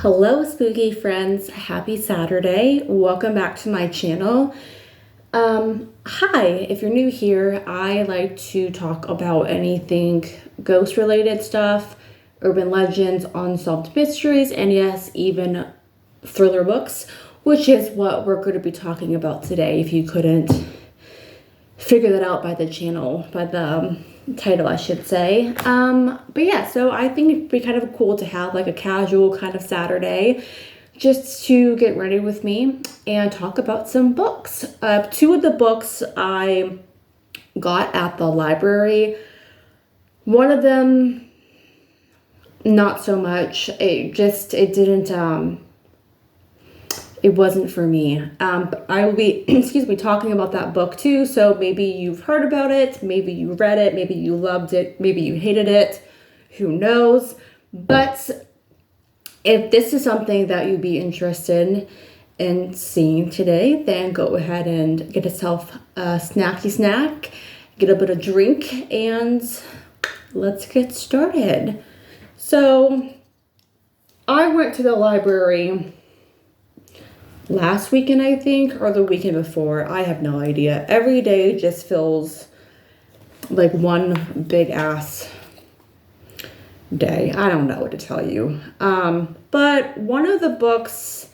Hello, spooky friends. Happy Saturday. Welcome back to my channel. Hi, if you're new here, I like to talk about anything ghost related stuff, urban legends, unsolved mysteries, and yes, even thriller books, which is what we're going to be talking about today if you couldn't figure that out by the channel, by the title, I should say. But yeah, so I think it'd be kind of cool to have like a casual kind of Saturday just to get ready with me and talk about some books. Two of the books I got at the library. One of them, not so much. It wasn't for me. But I will be, talking about that book too. So maybe you've heard about it, maybe you read it, maybe you loved it, maybe you hated it. Who knows? But if this is something that you'd be interested in seeing today, then go ahead and get yourself a snacky snack, get a bit of drink, and let's get started. So I went to the library last weekend, I think, or the weekend before. I have no idea. Every day just feels like one big ass day. I don't know what to tell you. But one of the books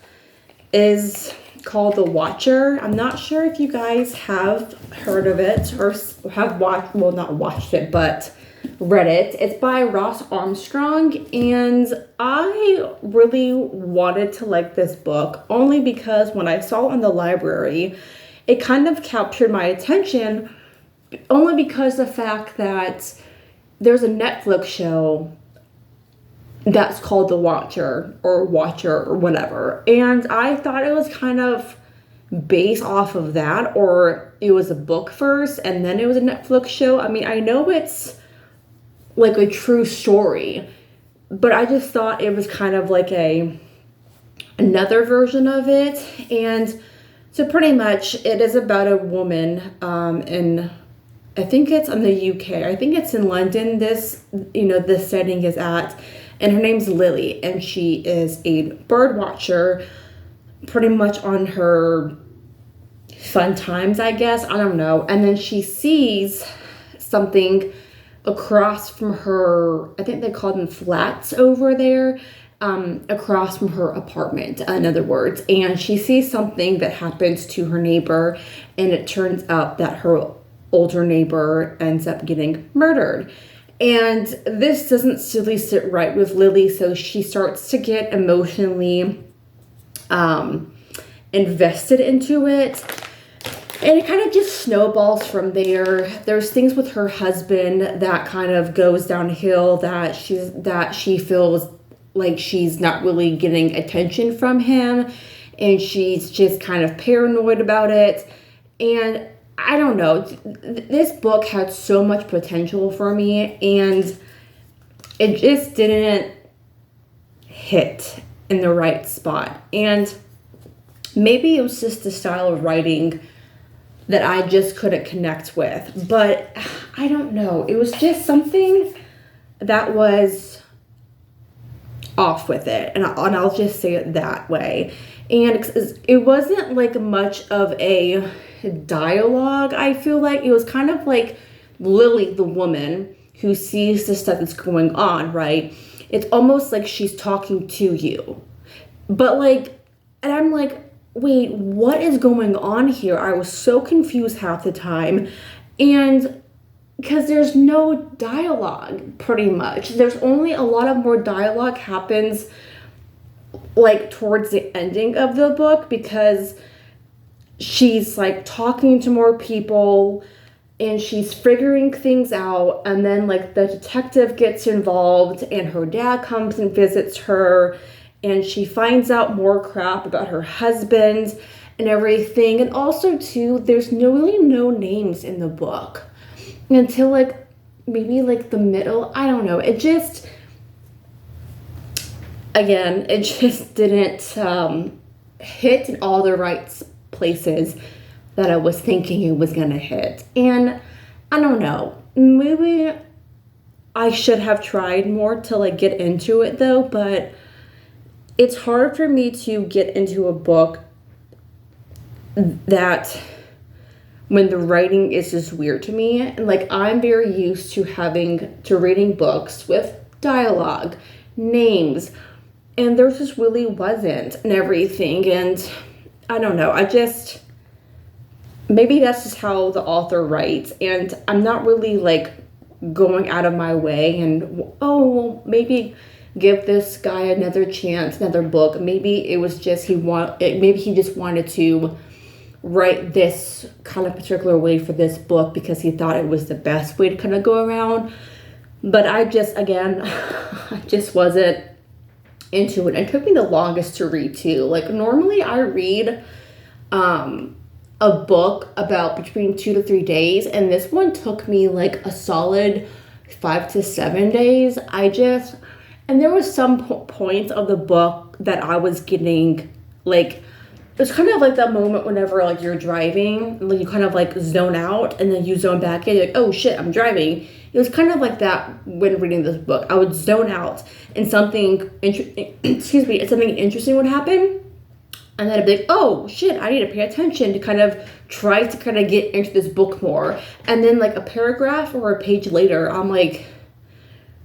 is called The Watcher. I'm not sure if you guys have heard of it or have watched, well, not watched it, but read it. It's by Ross Armstrong, and I really wanted to like this book only because when I saw it in the library, it kind of captured my attention only because the fact that there's a Netflix show that's called The Watcher or whatever, and I thought it was kind of based off of that, or it was a book first and then it was a Netflix show. I mean, I know it's like a true story, but I just thought it was kind of like another version of it. And so pretty much it is about a woman in, I think it's in the UK, I think it's in London, this setting is at, and her name's Lily, and she is a bird watcher pretty much on her fun times, I guess, I don't know. And then she sees something across from her, I think they call them flats over there, across from her apartment, in other words. And she sees something that happens to her neighbor, and it turns out that her older neighbor ends up getting murdered. And this doesn't really sit right with Lily, so she starts to get emotionally invested into it. And it kind of just snowballs from there. There's things with her husband that kind of goes downhill, that she feels like she's not really getting attention from him, and she's just kind of paranoid about it. And I don't know, this book had so much potential for me, and it just didn't hit in the right spot. And maybe it was just the style of writing that I just couldn't connect with. But I don't know. It was just something that was off with it. And I'll just say it that way. And it wasn't like much of a dialogue. I feel like it was kind of like Lily, the woman who sees the stuff that's going on, right? It's almost like she's talking to you. But and I'm like, wait, what is going on here? I was so confused half the time. And because there's no dialogue, pretty much. There's only a lot of more dialogue happens towards the ending of the book, because she's talking to more people and she's figuring things out. And then the detective gets involved, and her dad comes and visits her, and she finds out more crap about her husband and everything. And also, too, there's really no names in the book until, maybe, the middle. I don't know. It just, again, it just didn't hit in all the right places that I was thinking it was going to hit. And I don't know. Maybe I should have tried more to, get into it, though. But it's hard for me to get into a book that when the writing is just weird to me. And like, I'm very used to reading books with dialogue, names, and there just really wasn't, and everything. And I don't know, maybe that's just how the author writes, and I'm not really like going out of my way and, oh, well, maybe give this guy another chance, another book. Maybe it was just maybe he just wanted to write this kind of particular way for this book because he thought it was the best way to kind of go around. But I just wasn't into it. It took me the longest to read too. Like, normally I read a book about between 2 to 3 days, and this one took me like a solid 5 to 7 days. And there was some points of the book that I was getting like, it's kind of like that moment whenever like you're driving, like you kind of like zone out and then you zone back in. You're like, oh shit, I'm driving. It was kind of like that when reading this book. I would zone out and something interesting would happen. And then I'd be like, oh shit, I need to pay attention to kind of try to kind of get into this book more. And then like a paragraph or a page later, I'm like,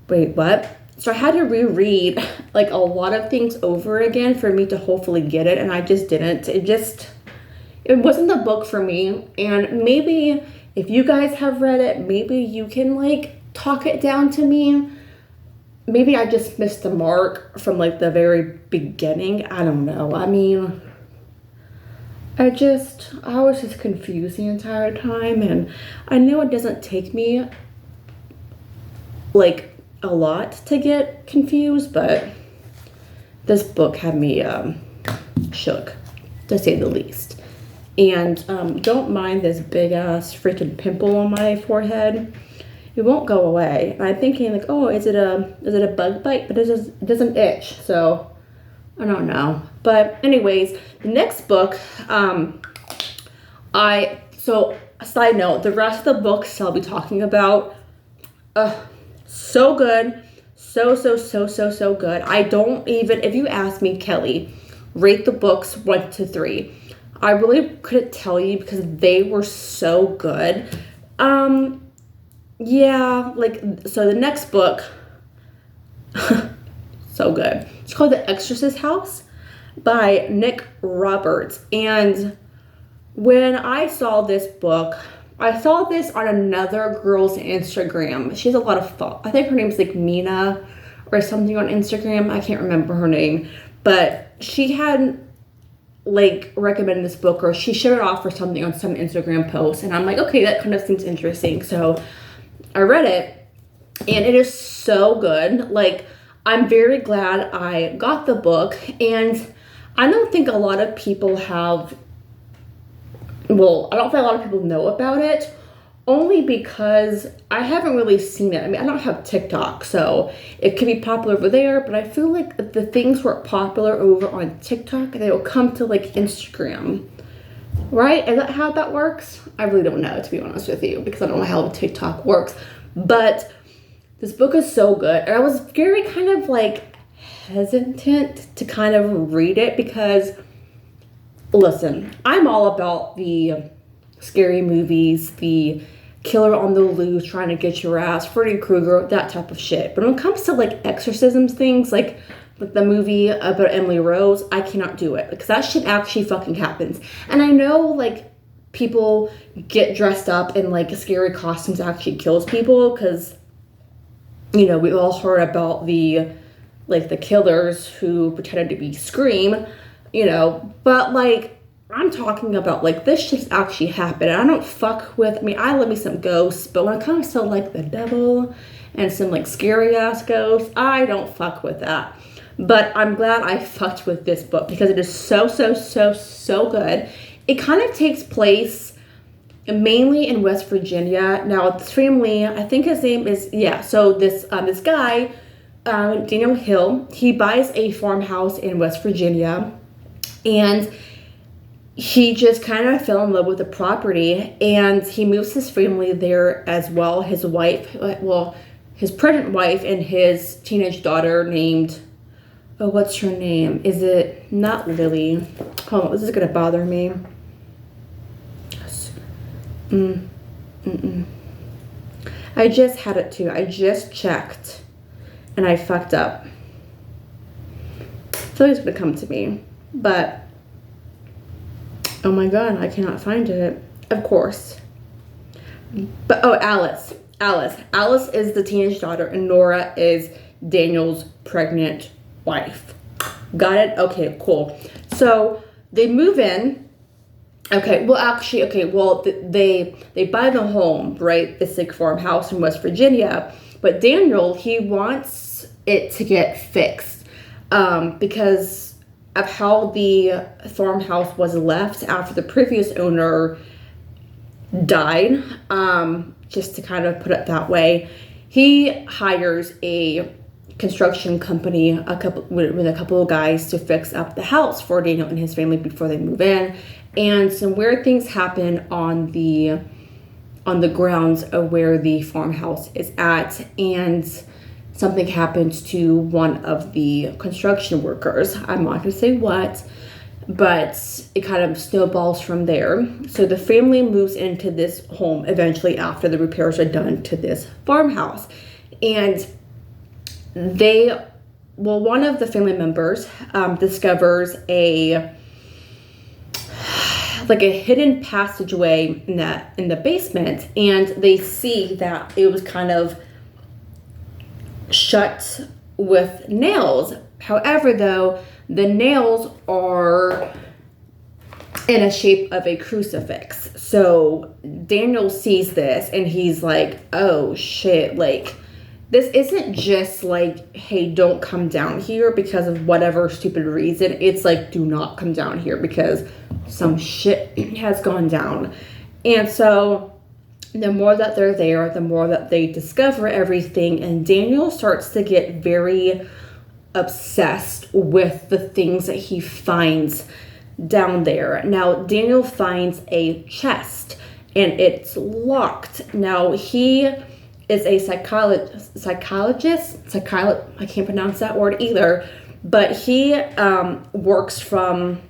wait, what? So I had to reread like a lot of things over again for me to hopefully get it, and I just didn't. It wasn't the book for me. And maybe if you guys have read it, maybe you can like talk it down to me. Maybe I just missed the mark from like the very beginning. I don't know. I mean, I was just confused the entire time, and I know it doesn't take me like a lot to get confused, but this book had me shook, to say the least. And don't mind this big ass freaking pimple on my forehead. It won't go away. And I'm thinking like, oh, is it a bug bite? But it doesn't itch, so I don't know. But anyways, the next book, side note, the rest of the books I'll be talking about, so good. So good. I don't even, if you ask me, Kelly, rate the books 1 to 3. I really couldn't tell you because they were so good. Yeah, like, so the next book, so good. It's called The Exorcist House by Nick Roberts. And when I saw this book, I saw this on another girl's Instagram. She has a lot of I think her name's like Mina or something on Instagram. I can't remember her name. But she had like recommended this book, or she shared it off or something on some Instagram post. And I'm like, okay, that kind of seems interesting. So I read it, and it is so good. Like, I'm very glad I got the book. And I don't think a lot of people have... Well, I don't think a lot of people know about it, only because I haven't really seen it. I mean, I don't have TikTok, so it could be popular over there, but I feel like if the things were popular over on TikTok, they will come to like Instagram, right? Is that how that works? I really don't know, to be honest with you, because I don't know how TikTok works. But this book is so good, and I was very kind of like hesitant to kind of read it because... Listen, I'm all about the scary movies, the killer on the loose trying to get your ass, Freddy Krueger, that type of shit. But when it comes to like exorcisms things, like the movie about Emily Rose, I cannot do it because that shit actually fucking happens. And I know like people get dressed up in like scary costumes actually kills people because, you know, we've all heard about the killers who pretended to be Scream. You know, but like, I'm talking about like this shit's actually happened. I don't fuck with, I mean, I love me some ghosts, but when it comes to like the devil and some like scary ass ghosts, I don't fuck with that. But I'm glad I fucked with this book because it is so good. It kind of takes place mainly in West Virginia. Now, this family, I think his name is, so this guy, Daniel Hill, he buys a farmhouse in West Virginia. And he just kind of fell in love with the property, and he moves his family there as well. His wife, his pregnant wife and his teenage daughter named Oh, what's her name? Is it not Lily? Hold on, this is gonna bother me. I just had it too. I just checked and I fucked up. Something's gonna come to me, but oh my god, I cannot find it. Of course. But oh, Alice. Alice is the teenage daughter and Nora is Daniel's pregnant wife. Got it? Okay, cool. So they move in. Okay, well actually, okay, well they buy the home, right? This like farmhouse in West Virginia. But Daniel, he wants it to get fixed because of how the farmhouse was left after the previous owner died. Just to kind of put it that way, he hires a construction company with a couple of guys to fix up the house for Daniel and his family before they move in. And some weird things happen on the grounds of where the farmhouse is at, and something happens to one of the construction workers. I'm not gonna say what, but it kind of snowballs from there. So the family moves into this home eventually after the repairs are done to this farmhouse. And one of the family members discovers a hidden passageway in the basement, and they see that it was kind of shut with nails. However, though, the nails are in a shape of a crucifix. So Daniel sees this and he's like, oh shit, like this isn't just like, hey, don't come down here because of whatever stupid reason. It's like, do not come down here because some shit has gone down. And so the more that they're there, the more that they discover everything, and Daniel starts to get very obsessed with the things that he finds down there. Now, Daniel finds a chest and it's locked. Now, he is a psychologist. I can't pronounce that word either, but he works from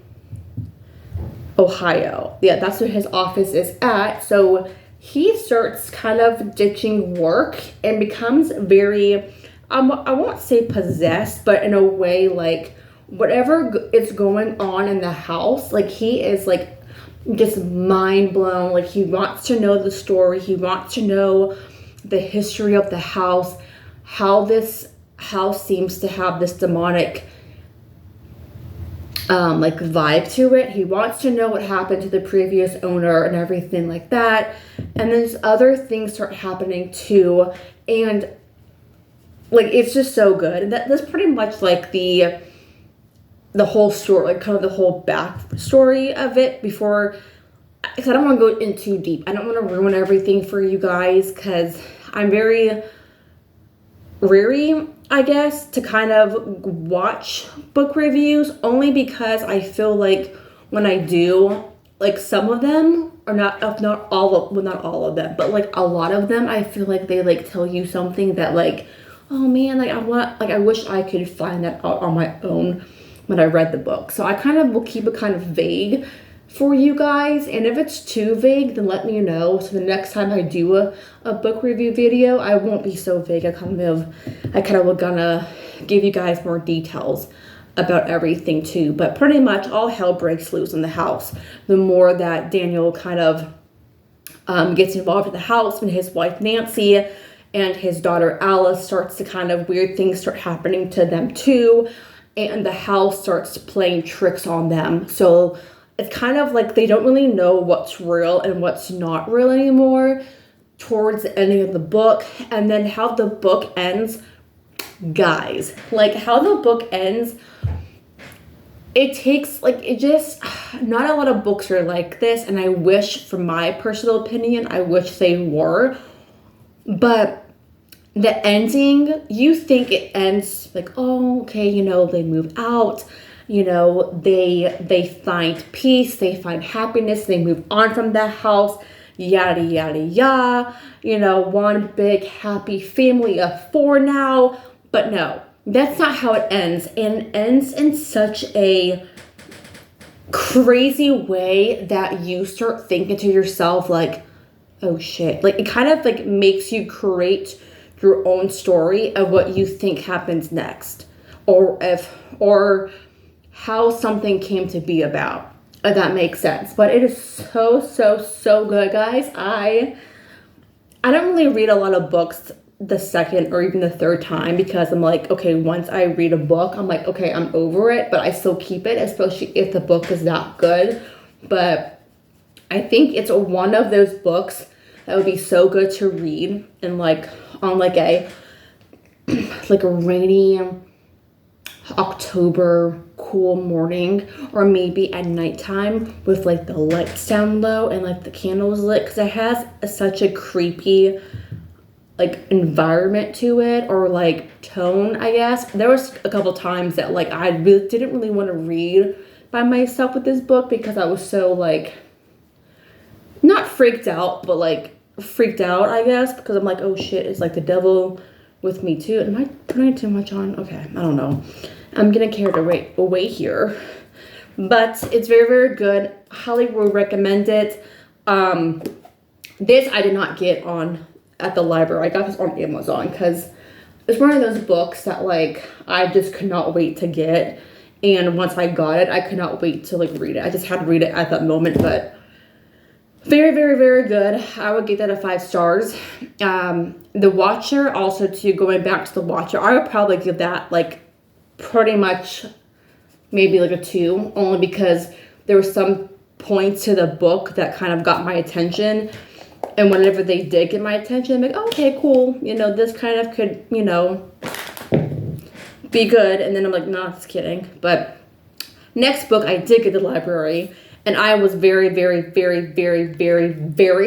Ohio. Yeah, that's where his office is at. So he starts kind of ditching work and becomes very, I won't say possessed, but in a way like whatever is going on in the house, like he is like just mind blown. Like he wants to know the story. He wants to know the history of the house, how this house seems to have this demonic like vibe to it. He wants to know what happened to the previous owner and everything like that. And then other things start happening too. And like, it's just so good. And that's pretty much like the whole story, like kind of the whole backstory of it before, because I don't want to go in too deep. I don't want to ruin everything for you guys because I'm very weary, I guess, to kind of watch book reviews, only because I feel like when I do, like some of them are not all of them, but like a lot of them, I feel like they like tell you something that like, oh man, like I wish I could find that out on my own when I read the book. So I kind of will keep it kind of vague for you guys, and if it's too vague, then let me know, so the next time I do a book review video, I won't be so vague. I kind of will gonna give you guys more details about everything too. But pretty much all hell breaks loose in the house the more that Daniel kind of gets involved in the house, and his wife Nancy and his daughter Alice starts to kind of weird things start happening to them too, and the house starts playing tricks on them. So it's kind of like they don't really know what's real and what's not real anymore towards the ending of the book. And then how the book ends, guys, like how the book ends, it takes like, it just, not a lot of books are like this, and I wish, from my personal opinion, I wish they were. But the ending, you think it ends like, oh, okay, you know, they move out, you know, they find peace, they find happiness, they move on from that house, yada, yada, yada, you know, one big happy family of 4 now. But no, that's not how it ends. And it ends in such a crazy way that you start thinking to yourself, like, oh shit. Like, it kind of like makes you create your own story of what you think happens next, or how something came to be about, if that makes sense. But it is so good, guys. I don't really read a lot of books the second or even the third time, because I'm like, okay, once I read a book, I'm like, okay, I'm over it, but I still keep it, especially if the book is not good. But I think it's one of those books that would be so good to read and like on like a rainy October cool morning, or maybe at nighttime with like the lights down low and like the candles lit, because it has such a creepy like environment to it, or like tone, I guess. There was a couple times that like I really didn't really want to read by myself with this book, because I was so like not freaked out, but like freaked out, I guess, because I'm like, oh shit, it's like the devil with me too. Am I putting too much on? Okay, I don't know. I'm getting carried away here. But it's very good. Highly would recommend it. This I did not get at the library. I got this on Amazon, because it's one of those books that like I just could not wait to get. And once I got it, I could not wait to like read it. I just had to read it at that moment. But very good. I would give that a 5 stars. The Watcher, also too, going back to The Watcher, I would probably give that like pretty much maybe like a 2, only because there were some points to the book that kind of got my attention. And whenever they did get my attention, I'm like, oh, okay, cool. You know, this kind of could, you know, be good. And then I'm like, no, just kidding. But next book I did get at the library, and I was very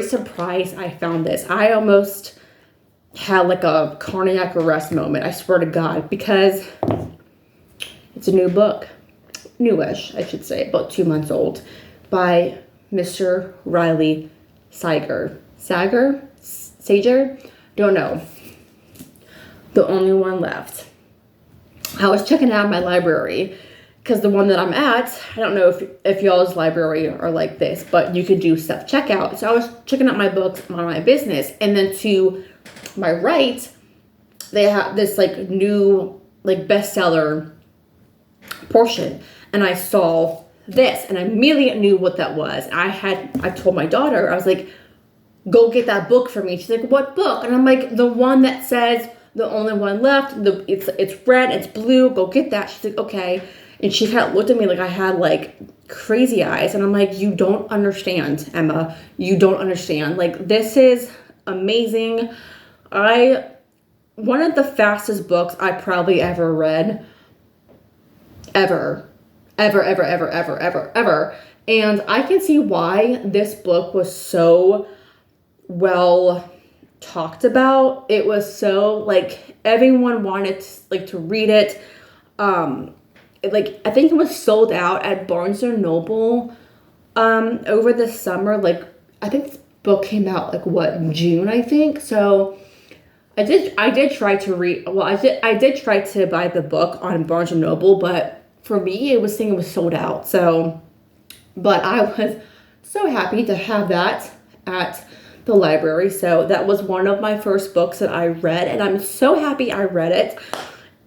surprised I found this. I almost had like a cardiac arrest moment, I swear to God, because it's a new book. Newish, I should say, about 2 months old, by Mr. Riley Sager? Don't know. The Only One Left. I was checking out my library, because the one that I'm at, I don't know if y'all's library are like this, but you could do self-checkout. So I was checking out my books on my business, and then to my right, they have this like new like bestseller portion, and I saw this, and I immediately knew what that was. I told my daughter, I was like, go get that book for me. She's like, what book? And I'm like, the one that says The Only One Left. It's red, it's blue, go get that. She's like, okay. And she kind of looked at me like I had like crazy eyes, and I'm like, you don't understand, Emma. You don't understand. Like, this is amazing. One of the fastest books I probably ever read. Ever. And I can see why this book was so well talked about. It was so like everyone wanted to read it. Like I think it was sold out at Barnes and Noble over the summer. Like I think this book came out like June, I think. So I did try to read. Well, I did try to buy the book on Barnes and Noble, but for me, it was saying it was sold out. So, but I was so happy to have that at the library. So that was one of my first books that I read, and I'm so happy I read it.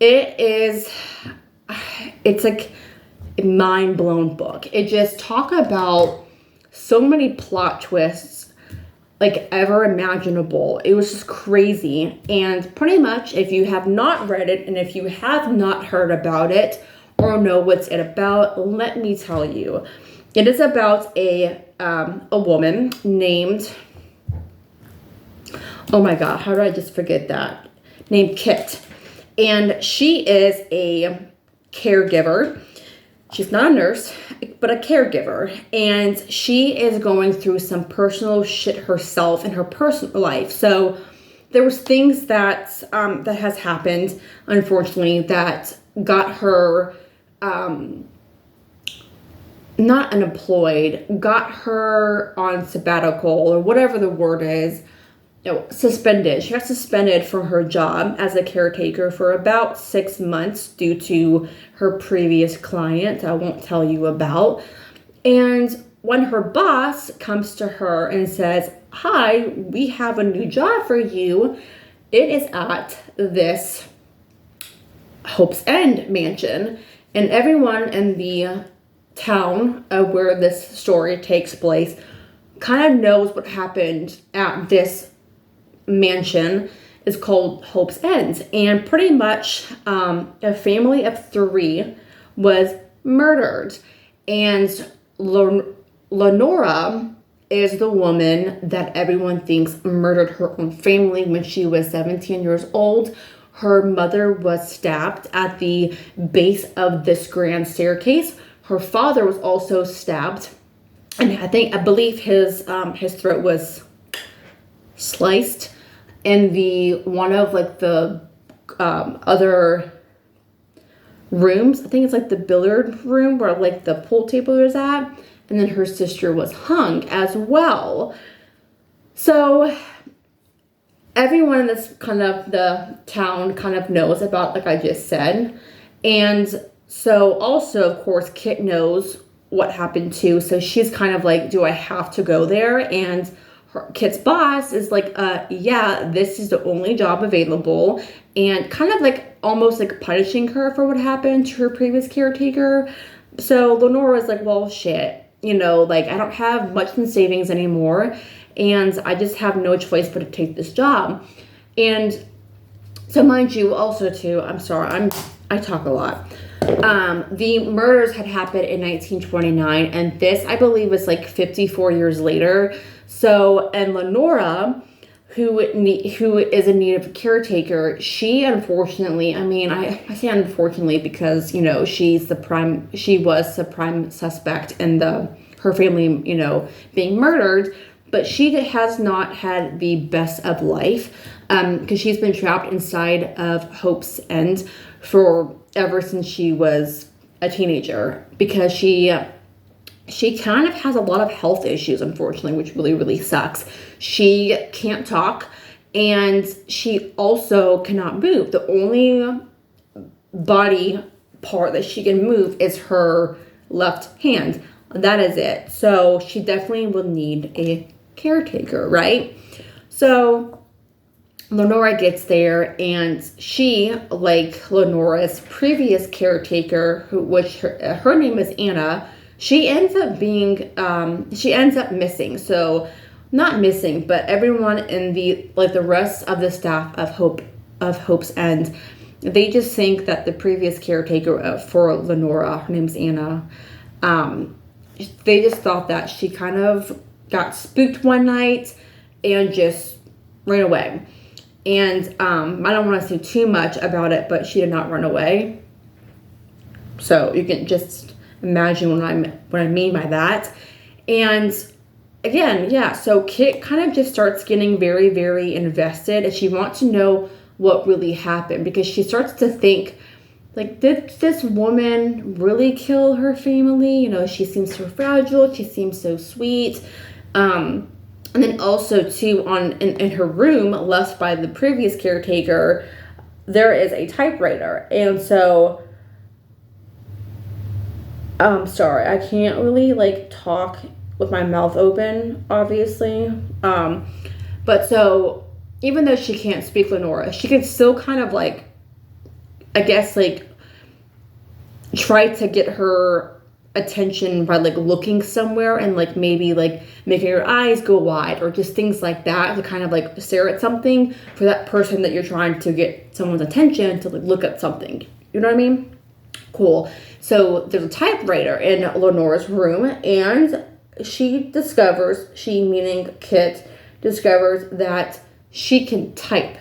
It's like a mind-blown book. It just talk about so many plot twists like ever imaginable. It was just crazy. And pretty much if you have not read it, and if you have not heard about it or know what's it about, let me tell you. It is about a woman named, oh my God, how did I just forget that? Named Kit. And she is a caregiver. She's not a nurse, but a caregiver. And she is going through some personal shit herself in her personal life. So there was things that that has happened, unfortunately, that got her not unemployed, got her on sabbatical or whatever the word is. suspended. She got suspended from her job as a caretaker for about 6 months due to her previous client I won't tell you about. And when her boss comes to her and says, "Hi, we have a new job for you," it is at this Hope's End mansion. And everyone in the town where this story takes place kind of knows what happened at this mansion. Is called Hope's End. And pretty much a family of 3 was murdered. And Lenora is the woman that everyone thinks murdered her own family when she was 17 years old. Her mother was stabbed at the base of this grand staircase. Her father was also stabbed, and I believe his throat was sliced in the one of like the other rooms. I think it's like the billiard room where like the pool table is at. And then her sister was hung as well. So everyone in this kind of the town kind of knows about, like I just said. And so also, of course, Kit knows what happened too. So she's kind of like, do I have to go there? And Kit's boss is like, yeah, this is the only job available. And kind of like almost like punishing her for what happened to her previous caretaker. So Lenora's like, well, shit. Like I don't have much in savings anymore, and I just have no choice but to take this job. And so mind you, also too, I'm sorry, I talk a lot. The murders had happened in 1929, and this, I believe, was like 54 years later. So, and Lenora, who is in need of a caretaker, she unfortunately, I say unfortunately because, she was the prime suspect in her family, being murdered, but she has not had the best of life, because she's been trapped inside of Hope's End ever since she was a teenager, because she kind of has a lot of health issues, unfortunately, which really, really sucks. She can't talk, and she also cannot move. The only body part that she can move is her left hand. That is it. So she definitely will need a caretaker, right? So Lenora gets there, and she, like Lenora's previous caretaker, which her name is Anna, she ends up missing. So not missing, but everyone in the rest of the staff of Hope's End, they just think that the previous caretaker for Lenora, her name's Anna, they just thought that she kind of got spooked one night and just ran away. And I don't want to say too much about it, but she did not run away. So you can just imagine what I mean by that. And again, yeah, so Kit kind of just starts getting very, very invested, and she wants to know what really happened, because she starts to think, like, did this woman really kill her family? She seems so fragile, she seems so sweet. And then also too, in her room left by the previous caretaker, there is a typewriter. And so sorry, I can't really talk with my mouth open, obviously. But so even though she can't speak Lenora, she can still kind of try to get her attention by looking somewhere and maybe making her eyes go wide, or just things like that, to kind of stare at something for that person that you're trying to get someone's attention to look at something. You know what I mean? Cool. So there's a typewriter in Lenora's room, and meaning Kit, discovers that she can type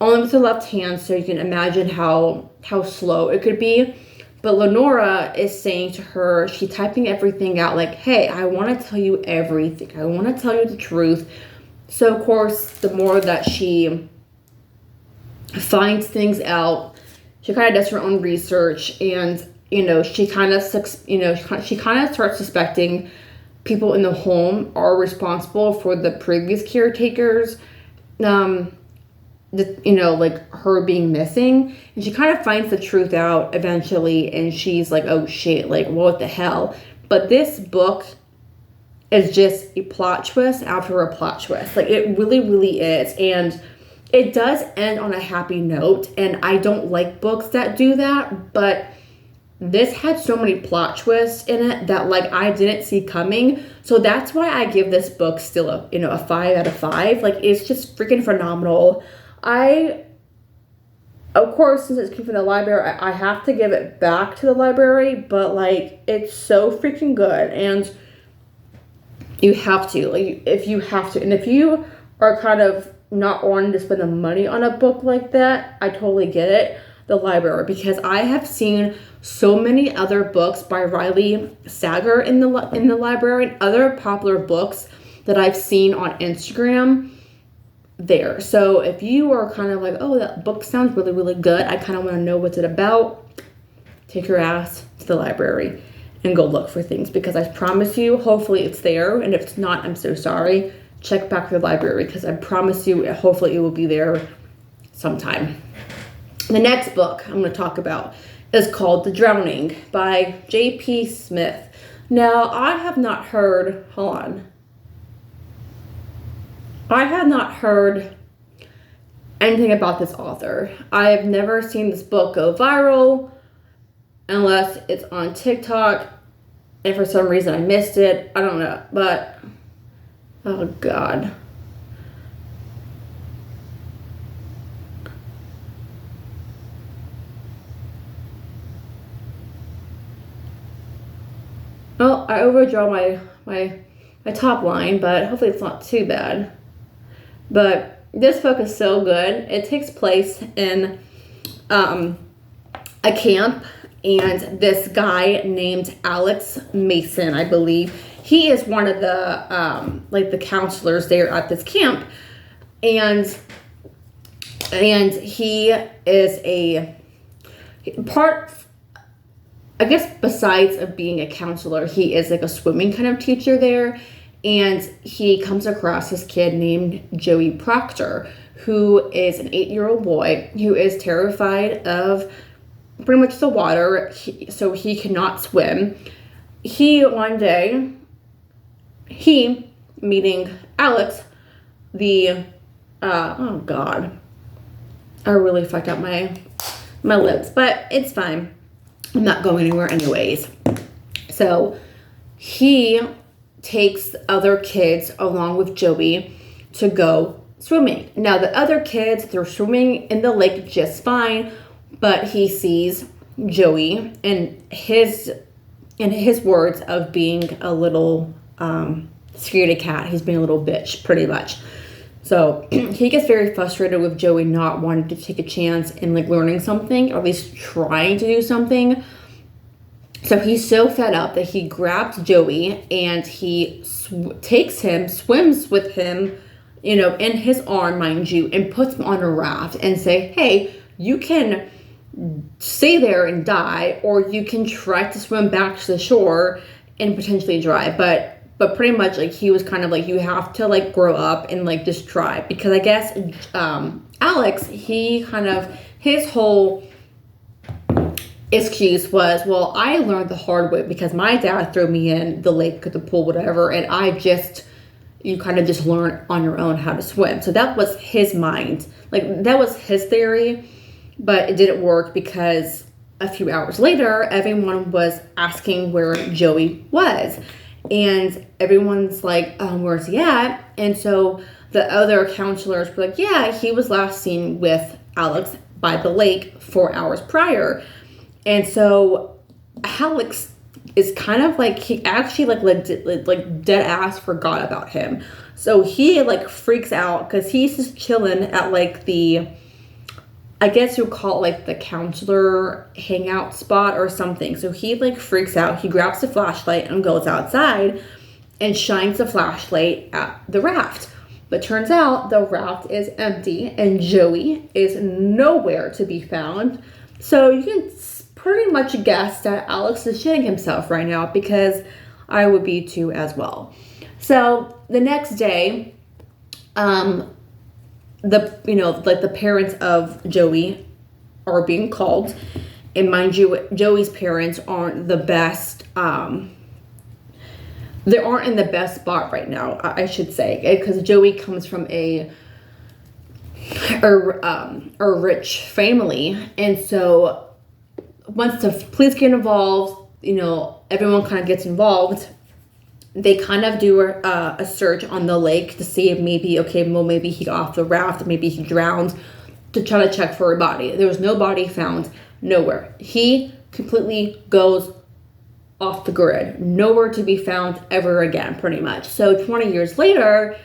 only with her left hand, so you can imagine how slow it could be. But Lenora is saying to her, she's typing everything out, hey, I want to tell you everything. I want to tell you the truth. So, of course, the more that she finds things out, she kind of does her own research, and, she kind of starts suspecting people in the home are responsible for the previous caretakers like her being missing, and she kind of finds the truth out eventually, and she's like, oh shit, like what the hell. But this book is just a plot twist after a plot twist. Like it really, really is. And it does end on a happy note, and I don't like books that do that, but this had so many plot twists in it that like I didn't see coming. So that's why I give this book still a 5 out of 5. Like it's just freaking phenomenal. Of course, since it's came from the library, I have to give it back to the library, but like it's so freaking good, and you have to, like, if you have to. And if you are kind of not wanting to spend the money on a book like that, I totally get it, the library, because I have seen so many other books by Riley Sager in the library, and other popular books that I've seen on Instagram there. So if you are kind of like, oh, that book sounds really, really good, I kind of want to know what's it about, take your ass to the library and go look for things, because I promise you, hopefully it's there, and if it's not, I'm so sorry. Check back the library, because I promise you, hopefully it will be there sometime. The next book I'm going to talk about is called The Drowning by J.P. Smith. Now, I have not heard anything about this author. I have never seen this book go viral unless it's on TikTok, and for some reason I missed it. I don't know, but oh God. Well, I overdraw my top line, but hopefully it's not too bad. But this book is so good. It takes place in a camp, and this guy named Alex Mason, I believe, he is one of the the counselors there at this camp, and he is a part, I guess, besides of being a counselor, he is like a swimming kind of teacher there. And he comes across this kid named Joey Proctor, who is an 8-year-old boy who is terrified of pretty much the water, so he cannot swim. Meaning Alex, oh God, I really fucked up my lips, but it's fine. I'm not going anywhere anyways. So he takes other kids along with Joey to go swimming. Now the other kids, they're swimming in the lake just fine, but he sees Joey, and his words of being a little scaredy cat, he's being a little bitch pretty much. So he gets very frustrated with Joey not wanting to take a chance in like learning something, or at least trying to do something. So he's so fed up that he grabs Joey and he takes him, swims with him, in his arm, mind you, and puts him on a raft and say, hey, you can stay there and die, or you can try to swim back to the shore and potentially die. But pretty much like he was kind of like, you have to like grow up and like just try, because I guess Alex, he kind of, his whole excuse was, well, I learned the hard way because my dad threw me in the lake or the pool, whatever, and you kind of just learn on your own how to swim. So that was his mind. Like, that was his theory, but it didn't work, because a few hours later, everyone was asking where Joey was. And everyone's like, where's he at? And so the other counselors were like, yeah, he was last seen with Alex by the lake 4 hours prior. And so Alex is kind of like, he actually like dead ass forgot about him. So he like freaks out, because he's just chilling at like I guess you'll call it like the counselor hangout spot or something. So he like freaks out. He grabs the flashlight and goes outside and shines the flashlight at the raft. But turns out the raft is empty and Joey is nowhere to be found. So you can pretty much guess that Alex is shitting himself right now, because I would be too as well. So the next day, the parents of Joey are being called. And mind you, Joey's parents aren't the best, they aren't in the best spot right now, I should say. Because Joey comes from a rich family. And so once the police get involved, everyone kind of gets involved. They kind of do a search on the lake to see if maybe he got off the raft, maybe he drowned, to try to check for a body. There was no body found, nowhere. He completely goes off the grid, nowhere to be found ever again, pretty much. So 20 years later,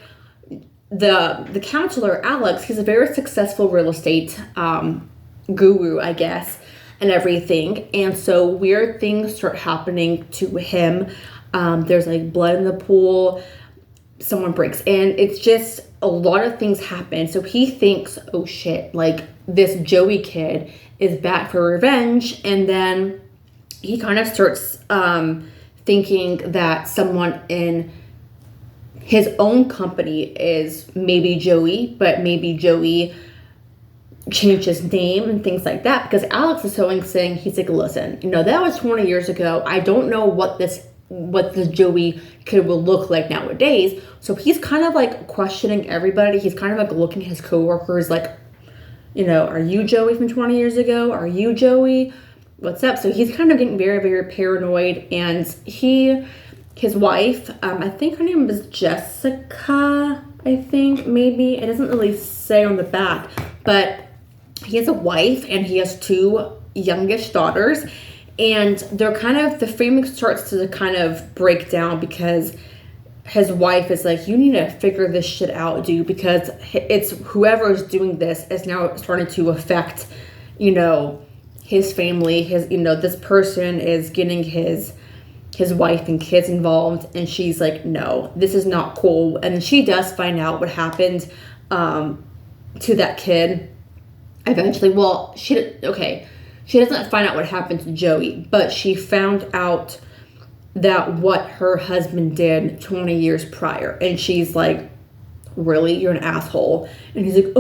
the counselor, Alex, he's a very successful real estate guru, I guess, and everything. And so weird things start happening to him. There's like blood in the pool. Someone breaks in. It's just a lot of things happen. So he thinks, oh shit, like this Joey kid is back for revenge. And then he kind of starts thinking that someone in his own company is maybe Joey, but maybe Joey changed his name and things like that. Because Alex is saying, he's like, listen, that was 20 years ago. I don't know what the Joey kid will look like nowadays. So he's kind of like questioning everybody. He's kind of like looking at his coworkers like, are you Joey from 20 years ago? Are you Joey? What's up? So he's kind of getting very, very paranoid. And his wife, I think her name was Jessica, I think, maybe. It doesn't really say on the back. But he has a wife and he has 2 youngish daughters. And the family starts to kind of break down because his wife is like, you need to figure this shit out, dude, because it's whoever is doing this is now starting to affect, his family. This person is getting his wife and kids involved, and she's like, no, this is not cool. And she does find out what happened to that kid eventually. Well, she doesn't find out what happened to Joey, but she found out that what her husband did 20 years prior. And she's like, really? You're an asshole. And he's like,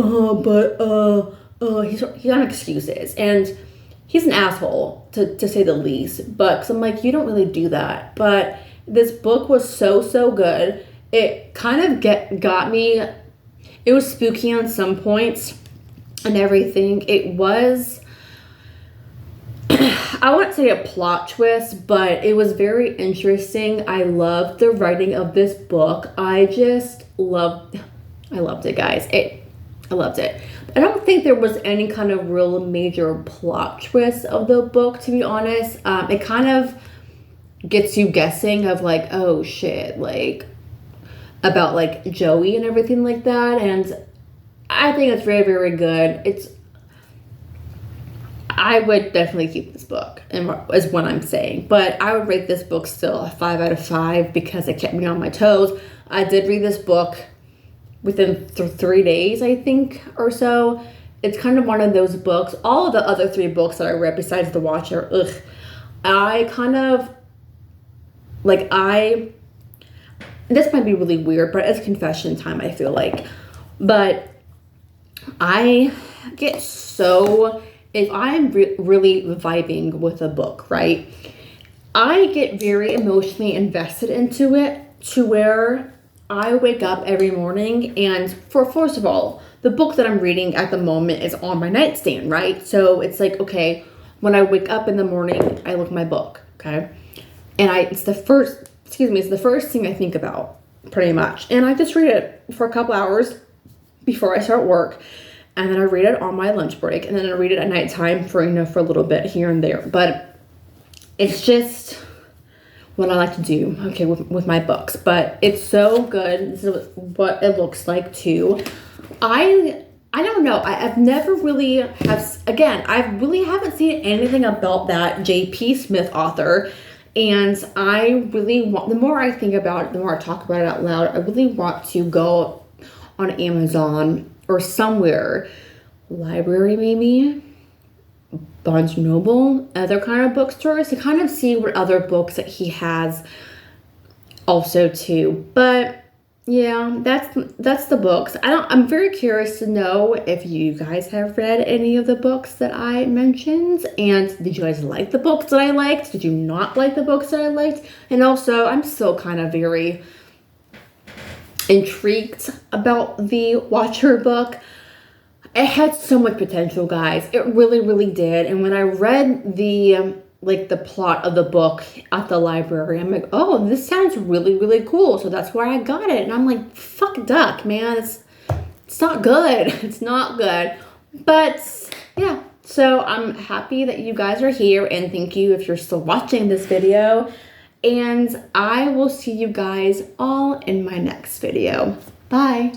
he's on excuses. And he's an asshole, to say the least. But 'cause I'm like, you don't really do that. But this book was so good. It kind of got me. It was spooky on some points and everything. It was, I wouldn't say a plot twist, but it was very interesting. I loved the writing of this book. I loved it, guys. I loved it. I don't think there was any kind of real major plot twist of the book, to be honest. It kind of gets you guessing of like, oh shit, like about like Joey and everything like that. And I think it's very, very good. I would definitely keep this book, is what I'm saying. But I would rate this book still a 5 out of 5 because it kept me on my toes. I did read this book within 3 days, I think, or so. It's kind of one of those books. All of the other 3 books that I read besides The Watcher, I kind of, this might be really weird, but it's confession time, I feel like. But I get so, if I'm really vibing with a book, right, I get very emotionally invested into it to where I wake up every morning and first of all, the book that I'm reading at the moment is on my nightstand, right? So it's like, okay, when I wake up in the morning, I look at my book, okay? And it's the first thing I think about, pretty much. And I just read it for a couple hours before I start work. And then I read it on my lunch break. And then I read it at nighttime for a little bit here and there. But it's just what I like to do, okay, with my books. But it's so good. This is what it looks like, too. I don't know. I've never really I really haven't seen anything about that J.P. Smith author. And I really want, the more I think about it, the more I talk about it out loud, I really want to go on Amazon or somewhere, library maybe, Barnes & Noble, other kind of bookstores, to kind of see what other books that he has also too. But Yeah, that's the books. I'm very curious to know if you guys have read any of the books that I mentioned, and did you guys like the books that I liked? Did you not like the books that I liked? And also, I'm still kind of very intrigued about the Watcher book. It had so much potential, guys. It really, really did. And when I read the like the plot of the book at the library, I'm like, oh, this sounds really, really cool. So that's where I got it. And I'm like, fuck duck, man. It's not good. It's not good. But yeah. So I'm happy that you guys are here, and thank you if you're still watching this video. And I will see you guys all in my next video. Bye.